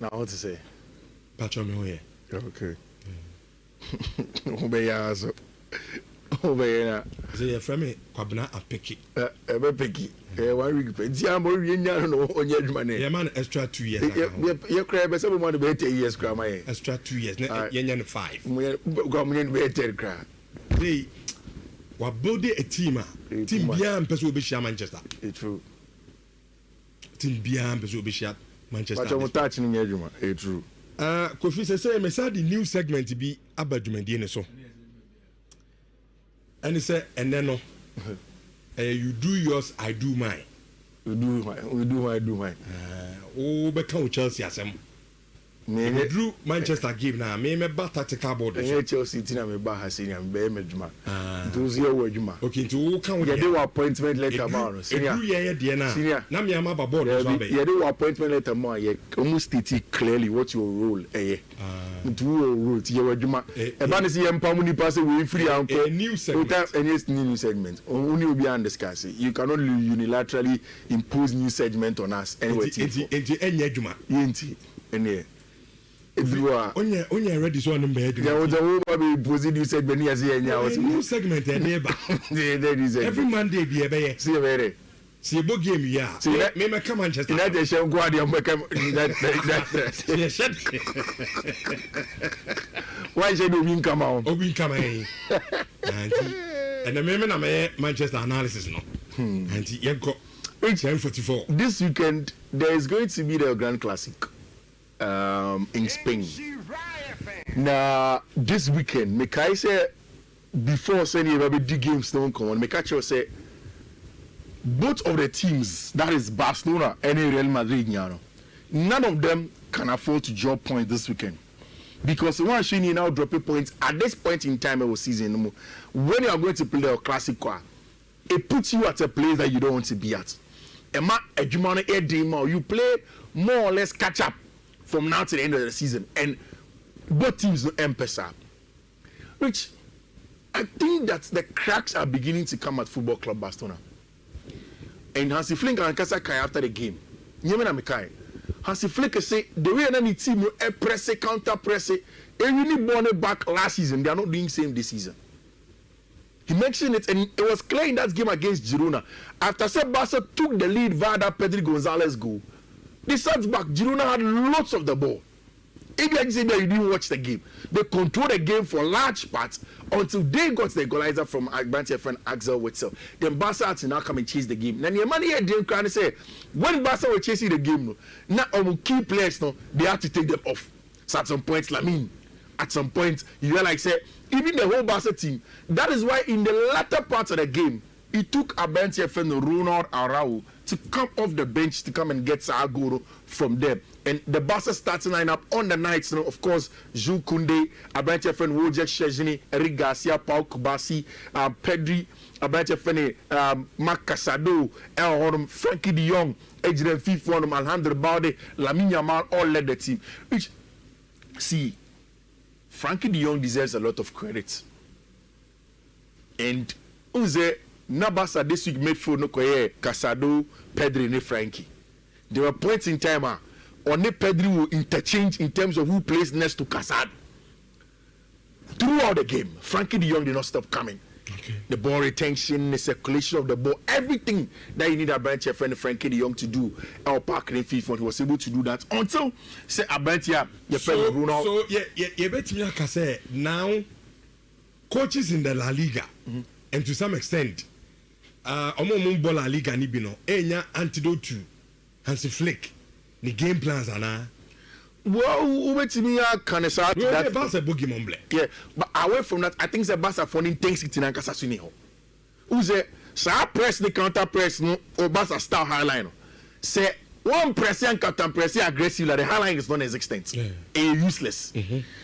Now what to say? Patron me here. Okay. Obey also. Obey na. Say your friend me kwabena apeki. Ebe peki. 1 week pe. Dia mo wie nya no onye adwuma ne. Yeah man extra 2 years. Ye cry be say mo man be 10 years cry my. Extra 2 years. Na ye nya 5. Go mo nya be 10 cry. Hey, we build a team. Team beyond person will be share Manchester. It's true. Team beyond person will be share Manchester. But I'm touching in your it's true. Kofi say me say the new segment be abadwumadi so. And he say and then no. You do yours, I do mine. We do mine, I do mine. Oh, be count Chelsea asem. Me drew Manchester game na me ba tactical board. Chelsea team na me ba ha senior me be medjuma. Those year we djuma. Okay, to kan we dey appointment letter ma no. Senior. You dey na me am ba board so be. You dey appointment letter ma ye almost state clearly what your role into your role ti we djuma. E ba ne se ye mpa mu ni pass we free and a new segment. New segment. Only we be discuss it. You cannot unilaterally impose new segment on us anyway. Enti enye djuma. Yenti ene Onye ready so on bed. There was a woman posing you said when you say new segment neighbor. Every Monday be a see very see bo game ya. Me come Manchester. That shall go and become why should you come out? Win come and the me na me Manchester analysis no. And you go 10:44. This weekend there is going to be the Grand Classic. In Spain. Now this weekend, Mekai say before sending a big games don't come on. Mekai say both of the teams, that is Barcelona and Real Madrid, none of them can afford to drop points this weekend. Because one Shini now dropping points at this point in time of the season, when you are going to play a classic, it puts you at a place that you don't want to be at. You play more or less catch up from now to the end of the season, and both teams no empesa. Which I think that the cracks are beginning to come at Football Club Barcelona. And Hansi Flick and Kasa Kai after the game, Nyemena Mekai, Hansi Flick say the way any team no press counter press it, and you need born back last season. They are not doing same this season. He mentioned it, and it was clear in that game against Girona. After said Barca took the lead via that Pedri Gonzalez goal. They sat back. Girona had lots of the ball. If you didn't watch the game, they controlled the game for large parts until they got the equalizer from Agbantia friend Axel Witsel. Then Barca had to now come and chase the game. Now the man here didn't kind of say when Barca were chasing the game, now our key players they had to take them off. So at some point, at some point, you realize say even the whole Barca team. That is why in the latter part of the game, it took Agbantia friend Ronald Araujo to come off the bench to come and get Saguro from them. And the Barca starting lineup on the nights, of course, Jules Koundé, Abrantia friend Wojciech Szczesny, Eric Garcia, Paul Kubasi, Pedri, Abrantia friend Marc Casado, Frankie de Jong, Adrian Fifth, Alejandro Balde, Lamine Yamal, all led the team. Which, see, Frankie de Jong deserves a lot of credit. And Uze Nabasa this week made for no Casado, Pedri, and Frankie. There were points in time only Pedri will interchange in terms of who plays next to Casado. Throughout the game, Frankie de Jong did not stop coming. Okay. The ball retention, the circulation of the ball, everything that you need a branch friend Frankie de Jong to do. Our park in FIFA, he was able to do that until say Abantia, your friend Bruno. So you bet me I say now coaches in the La Liga and to some extent Omo La Liga ni bino enya antidote to Hansi Flick the game plans ana. Well, wait me can say that Barca boogie mumble. Yeah, but away from that, I think the Barca for intensity na kasa suni ho. Who's say press the counter press no or Barca style highline. Say one press and counter press aggressive like the highline is non-existent. Yeah. And useless.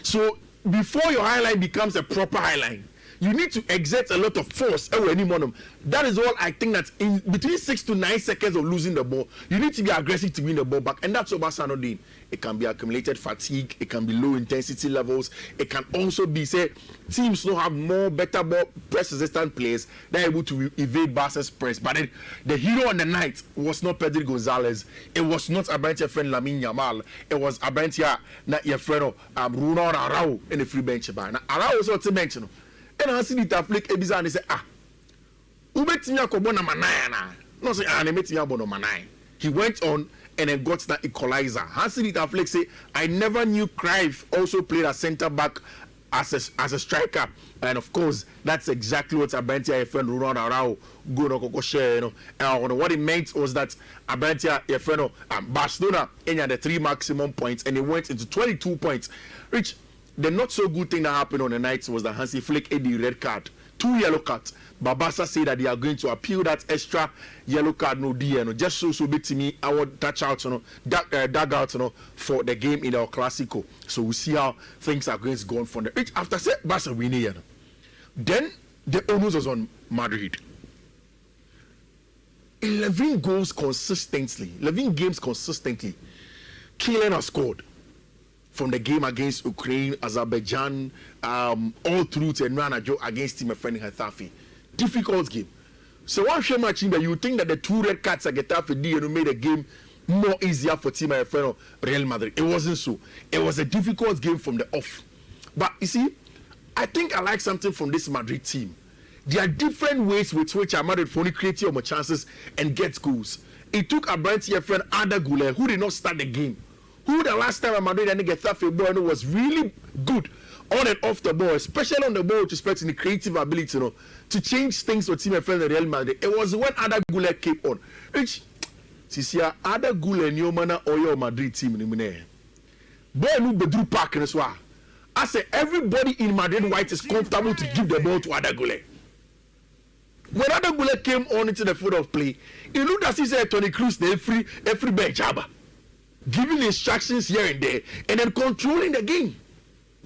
So before your highline becomes a proper highline, you need to exert a lot of force. That is all I think that in between 6 to 9 seconds of losing the ball, you need to be aggressive to win the ball back. And that's what Barcelona doing. It can be accumulated fatigue, it can be low intensity levels, it can also be, say, teams now have more better ball press resistant players that are able to evade Barca's press. But then, the hero on the night was not Pedro Gonzalez, it was not Abrante friend Lamine Yamal, it was Abrante not your friend Ronaldo Arau in the free bench bar. Now Arau was also mentioned. And I see the flick Ebiza and they say, Ubetinya Kobo number 9. No say Nemetinya Bono 9. He went on and then got that equalizer. Hansi Flick say, I never knew Cruyff also played as centre back as a striker. And of course, that's exactly what Abentia, friend Ronaldo Arau, go share. And what it meant was that Abentia, friend Barcelona, had the 3 maximum points and he went into 22 points. Which the not so good thing that happened on the night was that Hansi Flick had the red card, 2 yellow cards. But Barca said that they are going to appeal that extra yellow card just so big to me. I want touch out, dug out, for the game in El Clasico. So we see how things are going to go on from there. After say Barca winning, then the onus was on Madrid. 11 games consistently. Kylian has scored from the game against Ukraine, Azerbaijan, all through to Nhyira against Team Friend Getafe. Difficult game. So one share matching that you think that the 2 red cards at Getafe made the game more easier for Team Friend Real Madrid. It wasn't so. It was a difficult game from the off. But you see, I think I like something from this Madrid team. There are different ways with which Madrid for creating more chances and get goals. It took a brand friend Arda Güler, who did not start the game. Who the last time Madrid and Getafe ball was really good on and off the ball, especially on the ball with respect to the creative ability, to change things for Team friend Real Madrid. It was when Arda Güler came on. Which Sisia Arda Güler Nyomana Oyo Madrid team in the boy no bedru park in the I say everybody in Madrid White is comfortable to give the ball to Arda Güler. When Arda Güler came on into the field of play, it looked as if he said Tony Kroos every bench jabber, giving instructions here and there, and then controlling the game,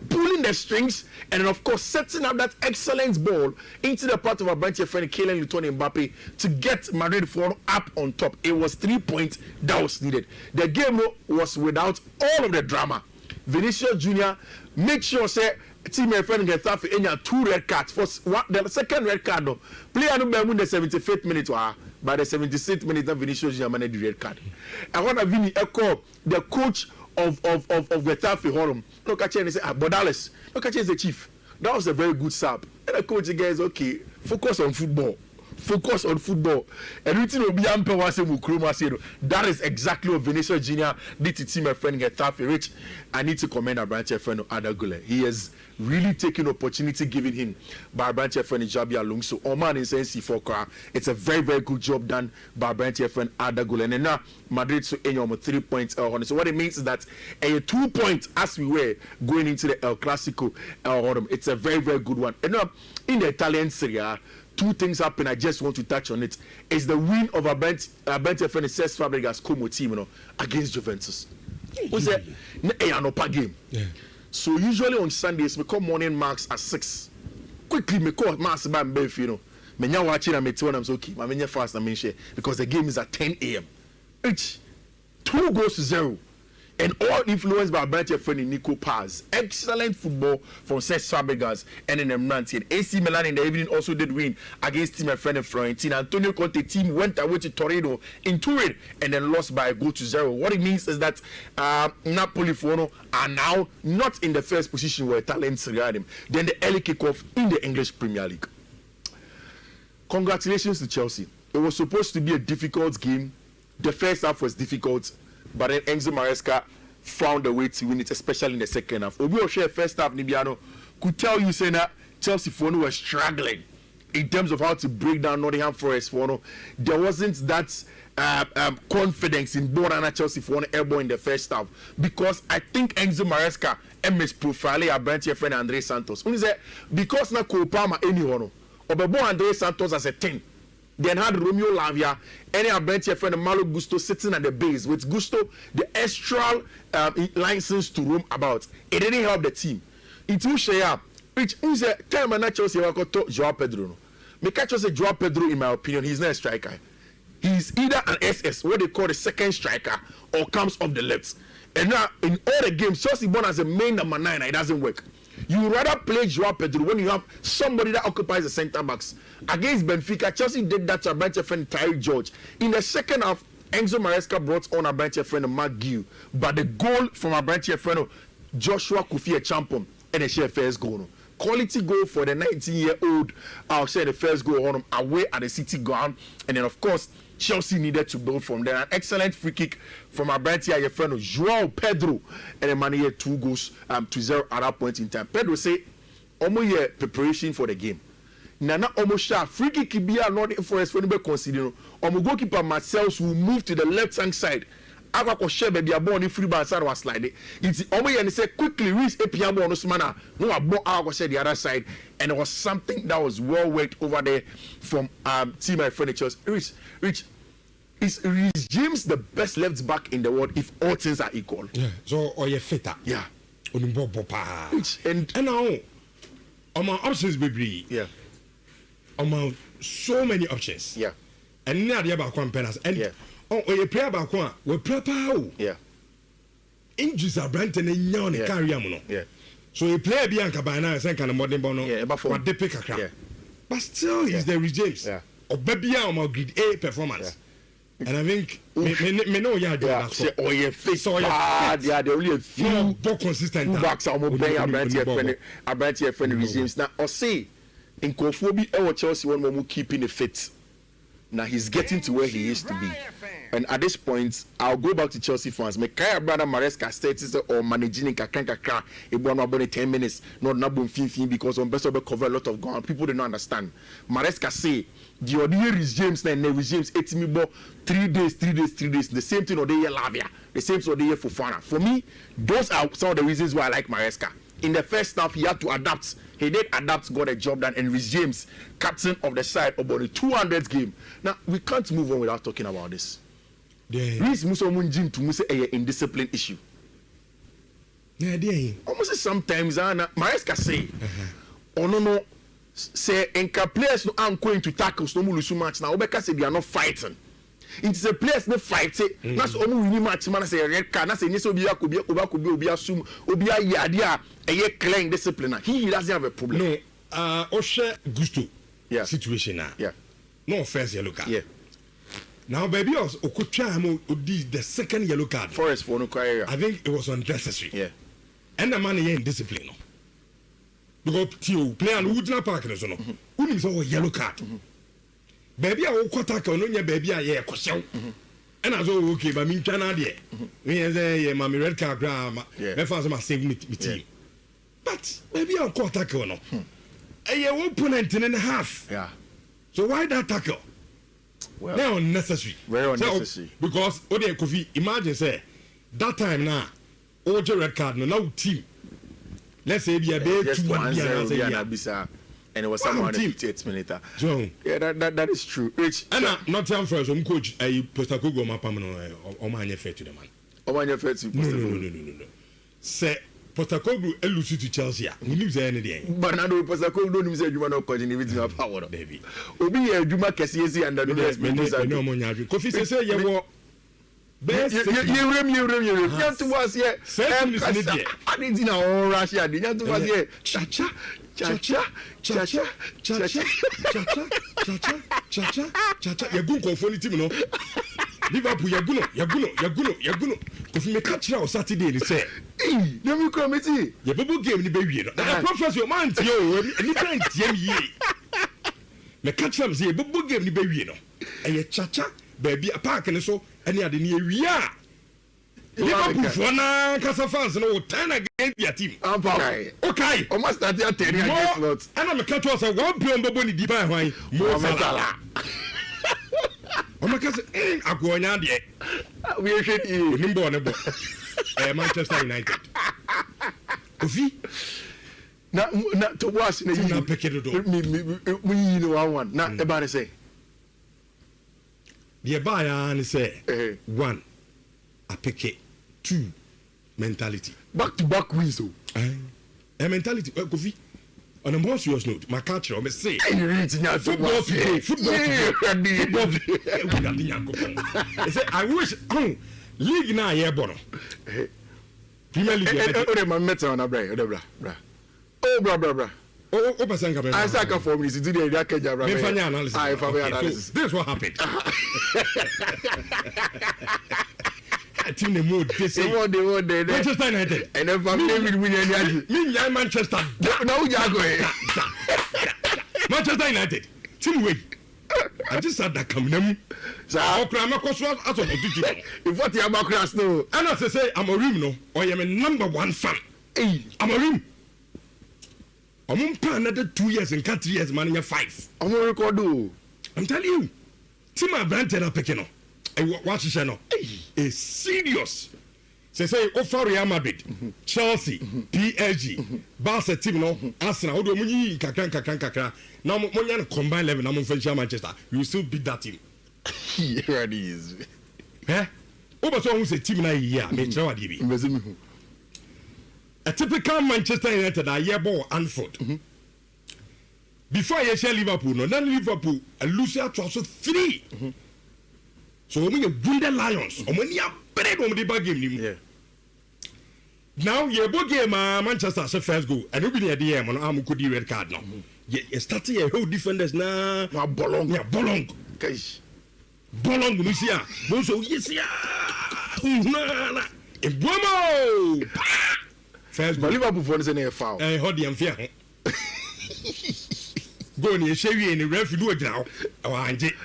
pulling the strings, and then of course setting up that excellent ball into the part of our branch friend Kylian Mbappe to get Madrid for up on top. It was 3 points that was needed. The game was without all of the drama. Vinicius Junior make sure say Team friend Getafe enya 2 red cards. The second red card no player no be in the 75th minute by the 76th minute Vinicius Junior managed the red card. I want to Vini echo the coach of Getafe Horum. Look at you and say Bodales. Look at you as the chief. That was a very good sub. And the coach guys okay, focus on football. Everything will be that is exactly what Vinicius Junior did to Team friend Getafe. Rich, I need to commend our branch friend Arda Güler. He has really taken opportunity given him by branch friend Xabi Alonso. Oman is NC4. It's a very, very good job done by branch friend Arda Güler. And now Madrid so 3 points. So what it means is that 2 points as we were going into the El Clasico. It's a very, very good one. And now in the Italian Serie A, 2 things happen. I just want to touch on it. It's the win of Abrante friend Cesc Fabregas Como team, against Juventus. Who's that? A game. Yeah. So usually on Sundays we call morning marks at 6. Quickly me call mass by Benfica. Me nya watching and me tell them okay. Me nya fast and me share because the game is at 10 a.m. Each 2 goals to 0. And all influenced by Abrante friend Nico Paz. Excellent football from Cesc Fabregas and in M19. AC Milan in the evening also did win against Team friend Fiorentina. Antonio Conte team went away to Torino in Turin and then lost by a goal to 0. What it means is that Napoli are now not in the first position where talents regard them. Then the early kickoff in the English Premier League. Congratulations to Chelsea. It was supposed to be a difficult game. The first half was difficult. But then Enzo Maresca found a way to win it, especially in the second half. Obi Oshe first half, Nibiano could tell you saying that Chelsea were struggling in terms of how to break down Nottingham Forest. There wasn't that confidence in Borana Chelsea airborne in the first half because I think Enzo Maresca MS profile Abrante friend Andre Santos. Because na Kopama anyone, Obebo Andre Santos as a 10. Then had Romeo Lavia and Abrante friend Malo Gusto sitting at the base with Gusto the extra license to roam about. It didn't help the team. It will share Which who's a time and Chelsea to Joao Pedro. No. Me catch us say Joao Pedro, in my opinion, he's not a striker. He's either an SS, what they call the second striker, or comes off the left. And now in all the games, Chelsea born as a main number 9, it doesn't work. You rather play Joao Pedro when you have somebody that occupies the centre backs. Against Benfica, Chelsea did that to a bench friend Tyreek George. In the second half, Enzo Maresca brought on a bench friend Mark Gill, but the goal from a bench friend Joshua Kofi Champon and a share first goal. Quality goal for the 19-year-old. I'll say the first goal on him away at the City ground, and then of course Chelsea needed to build from there. An excellent free kick from our bright your friend Joao Pedro, and the man here 2 goals to 0 at that point in time. Pedro say, "Omo here preparation for the game." Nana Omo sha free kick be not for us when we consider. Omo goalkeeper Marcel will move to the left hand side. Agako share baby a ball ni free ball side was slide. It's Omo here and say quickly reach APM ball no smana. No a ball Agako share the other side, and it was something that was well worked over there from team my friend Chelsea. Rich, is James the best left back in the world if all things are equal? Yeah. So or you fitter. Yeah. And now, on my options baby. Yeah. On so many options. Yeah. And now they about penalties. And yeah. Oh, you play about one. We prepare. Yeah. Injuries are Branton and Yon carry amuno. Yeah. So you play Bianca by now, and kind of modern bono. Yeah. But they pick a crap. Yeah. But still, he's the James. Yeah. Or baby on grade A performance. Yeah. And I think me know you are doing that. Oh, yeah, face. Yeah, there are only a few more consistent backs are more playing a brand here friend regimes. Now, or say in Kofobi, our Chelsea one more keeping the fit. Now he's getting to where he is to be. And at this point, I'll go back to Chelsea fans. Me kaya brother Maresca status or managing kakra about 10 minutes, not nabun fin because on best of cover a lot of ground. People don't understand. Maresca say the ordinary is James and James 80 ball 3 days. The same thing or the year Lavia, the same thing or the year Fofana. For me, those are some of the reasons why I like Maresca. In the first half, he had to adapt. He did adapt, got a job done, and Rhys James, captain of the side, about the 200th game. Now, we can't move on without talking about this. Rhys Musomunjin to Muse a indiscipline issue. Yeah, almost sometimes, Maresca say, oh no, say, enka players no aren't going to tackle no more match now. Obeka say they are not fighting. It's a players no fight. That's almost winning match. Man, say red card. That's a yes, Obia could be assume Obia Yadia a year clean discipline. He doesn't have a problem. No, Osha Gusto. Yeah. Situation now. Yeah. No offense, yellow card. Yeah. Now, baby, the second yellow card. Forest for no career. I think it was unnecessary. Yeah. And the man here in discipline. Because to play and would not park in no. Who is our yellow card? Baby, I will attack on your baby. I hear question. And I was okay, but me cannot hear. Me say, "Mammy red card, grandma." Me fans must save me team. But baby, I'll call tackle no. A opponent in a half. Yeah. So why that tackle? Well, they're unnecessary. Very unnecessary. So, because Ode Kofi, imagine say that time now, OJ red card no now team. Let's say be a bit 2-1 and it was someone 58 minutes. So yeah, that is true. Rich. And not time first, coach Postecoglou mapam or man fair to the man. Or man fair to no. Say Postecoglou lose to Chelsea. He lives anything. But now Postecoglou don't say you want to continue with your power, baby. Obi Juma Kessiesi and the no more. Kofi say you were best. You to was here. I didn't know Russia. Didn't to was here. Cha. Yagun confoni team no. Liverpool yaguno. Kofi me catch you on Saturday ni say. Let me come see. Your bubble game ni be wie no. Na professor man tie o, ni plan tie mi ye. Me catch am say bubble game ni be wie no. Eye cha baby a park ni so any ade ni ewia. Liverpool for na Casa fans no 10 against their team. Okay. Almost start at 10 against not. And I'm catch us 1 billion bobo ni di ban hwan. Mo Salah. Omaka say agonya de. We should you. Nimbo ne bo. Manchester United. Kofi. Na to watch na you. Na peke do. Me know one. Na e ba say. The buyer and say 1 a peke 2 mentality. Back to back wins. A mentality. Kofi. On a more serious note, my catcher, I say, football today. I wish, league now, yeah, Bono. Premier League. Oh, bra. Oh, I said, I for me, this is what happened. Team the mood. This Manchester United. And then from David Winnie, Manchester. No, Manchester United. Team win. I just had that coming. So I'm a cost out of the if what you are about class, no. And as I say, I'm a room, no, or I am a number one fan. Hey, I'm a room. I'm on another 2 years and 3 years, man, you're 5. I'm on record. I'm telling you. Team my brand up picking up. Watch the channel. A serious. Say offer Real Madrid, Chelsea, PSG, Barca team no, Arsenal. Odo munyi kakran. Now money combine 11. I'm on Manchester. You will still beat that team. Here it is. Eh? Oba so who say team na here. Me try what be. A typical Manchester United a year ball Anfield. Before you share Liverpool, no, then Liverpool a loser to also 3. So when you win the Lions, when you bread on the bad game, yeah. Now you both game Manchester first goal, and you be the DM on arm could red card now. You starting a whole defenders now. Bolong, we see ya. Boso yes ya. Bomo. First goal. Liverpool for the foul. Hold the fear. Go in Chevy and the ref do it now.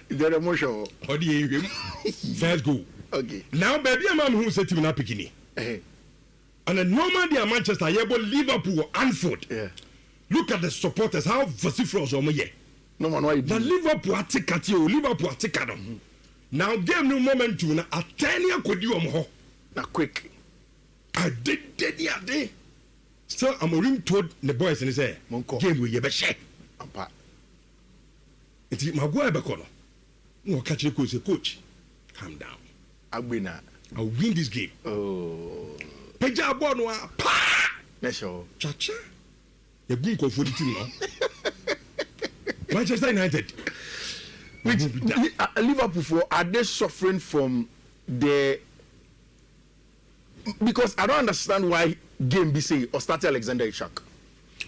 The emotion. How do you first go? Okay. Now, baby, a man who said to me, not picking it. And a normal day, Manchester, Liverpool, Anfield. Yeah. Look at the supporters, how vociferous are they? No man, why? The Liverpool are tick at you, Liverpool are tick at them. Now, game no moment to a 10 year could you now quick. I did the other day. So I'm a ring told the boys and he said, game with you, but shake. It's my boy Bacono. No catch the coach. Calm down. I'll win this game. Oh. Peja Bonwa. Pa! Nesho. Chacha. You're going to go for the team now. Manchester United. Which Liverpool are they suffering from the? Because I don't understand why game be say or start Alexander Isak.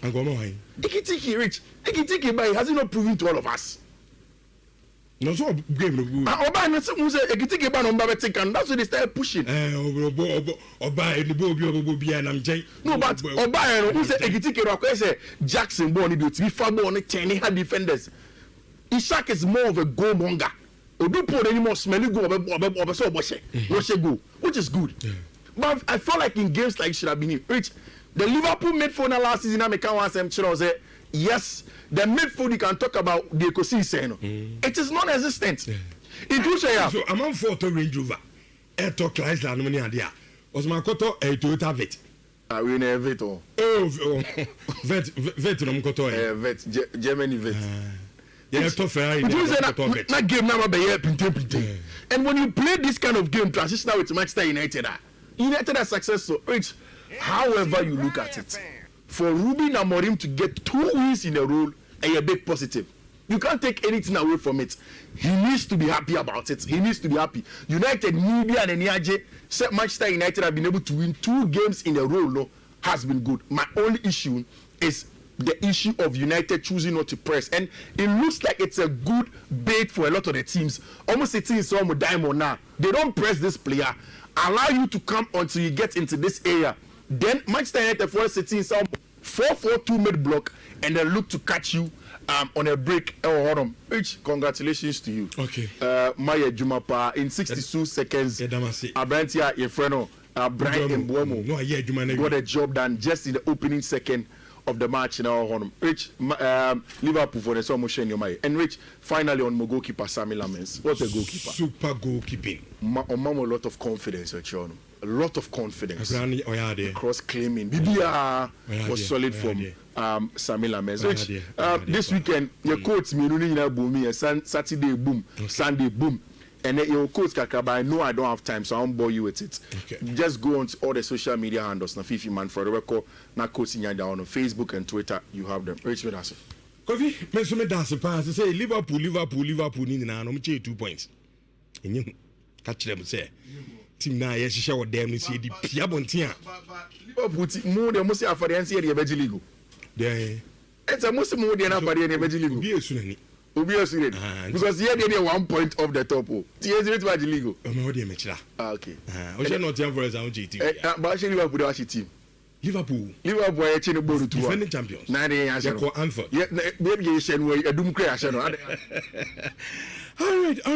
I'm going to why. Ikitiki Rich. Ikitiki by has he not proven to all of us? No, so game no. Oba no say Ikitiki ba no mba betik and that's why they start pushing. Oba the boy be and I'm jay. No, but Oba no say Ikitiki ro say Jackson born be to be far born 10 hard defenders. Isak is more of a goal monger. Obi pour any more smelly go oba so go, which is good. Yeah. But I feel like in games like should have been Rich. The Liverpool midfield last season, I make one say yes, the midfield you can talk about the ecosystem. It is non-existent. Yeah. It will say so I'm on 4 to Range Rover. Airto Chrysler no money idea. Was my koto a Toyota Vet. We never vet oh. Vet no koto vet Germany vet. Yeah, to Ferrari. That game now be here pinte. And when you play this kind of game transition now with Manchester United, United are successful. Rich. However you look at it, for Ruben Amorim to get 2 wins in a row, a big positive. You can't take anything away from it. He needs to be happy about it. He needs to be happy. United, Nhyira and Nhyira, Manchester United have been able to win 2 games in a row. No, has been good. My only issue is the issue of United choosing not to press, and it looks like it's a good bait for a lot of the teams. Almost a team is almost diamond now. They don't press this player, allow you to come until you get into this area. Then Manchester United for sitting some 4-4-2 mid block and then look to catch you on a break. Which congratulations to you. Okay. Maya Jumapa in 62 seconds. Abrantia Infreno, Brian Mbuemo got a job done just in the opening second of the match now. Rich Liverpool for the summer in your mind. And Rich finally on my goalkeeper Sami Lamens. What a goalkeeper. Super goalkeeping. A lot of confidence, Richardo. A lot of confidence. Cross claiming. BBR was solid from Sami Lamens. This weekend, your coach me Saturday boom, Sunday boom. And then your coach kakra, but I know I don't have time, so I won't bore you with it. Okay. Just go on to all the social media handles. Na Fifi man for the record. Na coach Nhyira down on Facebook and Twitter. You have them. Rich with us. Kofi, me so me dance pass say Liverpool ni na no me 2 points. Enye catch them say team na ye hihye wo dem no see di pia bontia. Liverpool mu de mo see afade say de beji league. There. It's a most more than afade de beji league. Obi esu Obi esu because here they 1 point off the top. Tie zero to beji league. O me wo de me kira. Okay. O she not for us on GT. But she Liverpool dey watch team. Liverpool ya chine boru tu. Defending champions. Na dey ya Anfield. Yeah, baby ye shen we adum kra ya shen. All right.